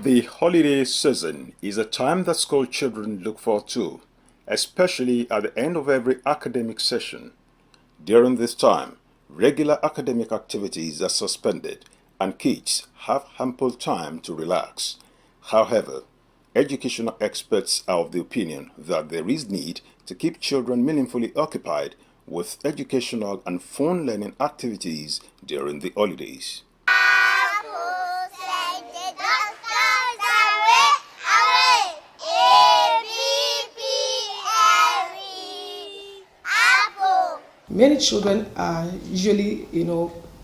The holiday season is a time that school children look forward to, especially at the end of every academic session. During this time, regular academic activities are suspended and kids have ample time to relax. However, educational experts are of the opinion that there is need to keep children meaningfully occupied with educational and fun learning activities during the holidays. Many children are usually,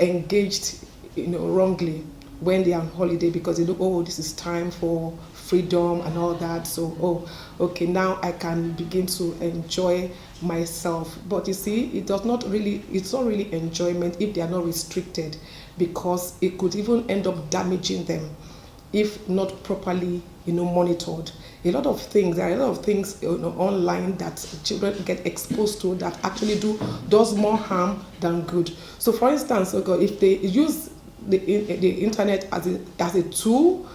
engaged, wrongly when they are on holiday because they look, oh, this is time for freedom and all that. So, oh, okay, now I can begin to enjoy myself. But you see, it's not really enjoyment if they are not restricted, because it could even end up damaging them if not properly, monitored. There are a lot of things online that children get exposed to that actually does more harm than good. So, for instance, if they use the internet as a tool,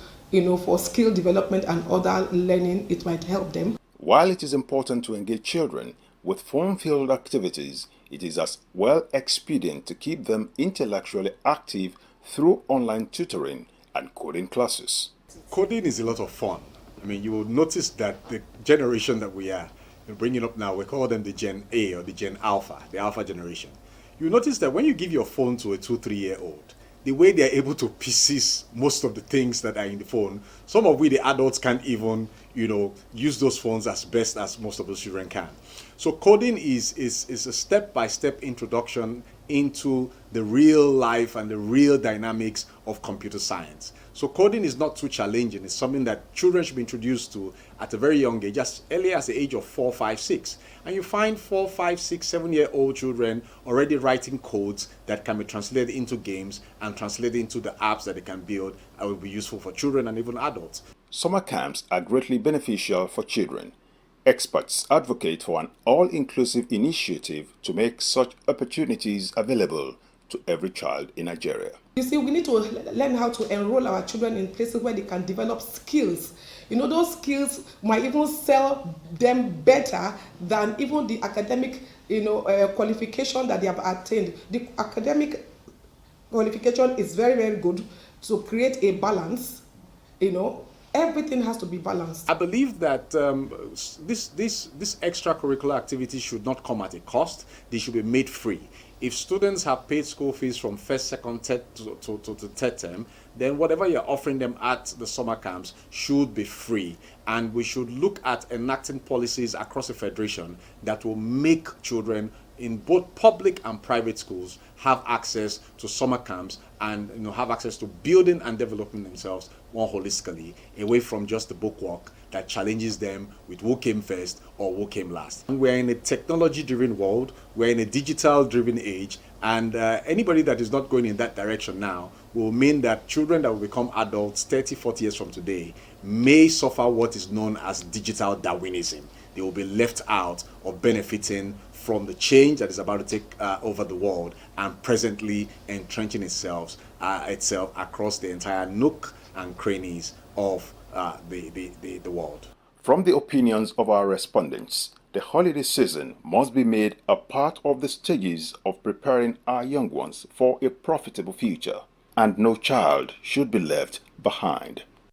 for skill development and other learning, it might help them. While it is important to engage children with fun-filled activities, it is as well expedient to keep them intellectually active through online tutoring and coding classes. Coding is a lot of fun. I mean, you will notice that the generation that we are bringing up now, we call them the Gen A or the Gen Alpha, the Alpha generation. You notice that when you give your phone to a 2-3-year-old, the way they're able to pieces most of the things that are in the phone, some of we, the adults, can't even, use those phones as best as most of those children can. So coding is a step-by-step introduction into the real life and the real dynamics of computer science. So coding is not too challenging. It's something that children should be introduced to at a very young age, as early as the age of 4, 5, 6. And you find 4, 5, 6, 7-year-old children already writing codes that can be translated into games and translated into the apps that they can build and will be useful for children and even adults. Summer camps are greatly beneficial for children. Experts advocate for an all-inclusive initiative to make such opportunities available to every child in Nigeria. You see, we need to learn how to enroll our children in places where they can develop skills. Those skills might even sell them better than even the academic, qualification that they have attained. The academic qualification is very, very good to create a balance. Everything has to be balanced. I believe that this extracurricular activity should not come at a cost. They should be made free. If students have paid school fees from first, second, third to third term, then whatever you're offering them at the summer camps should be free. And we should look at enacting policies across the federation that will make children in both public and private schools have access to summer camps and have access to building and developing themselves more holistically, away from just the bookwork that challenges them with who came first or who came last. We're in a technology-driven world, we're in a digital-driven age, and anybody that is not going in that direction now will mean that children that will become adults 30, 40 years from today may suffer what is known as digital Darwinism. They will be left out of benefiting from the change that is about to take over the world and presently entrenching itself across the entire nook and crannies of the world. From the opinions of our respondents, the holiday season must be made a part of the stages of preparing our young ones for a profitable future, and no child should be left behind.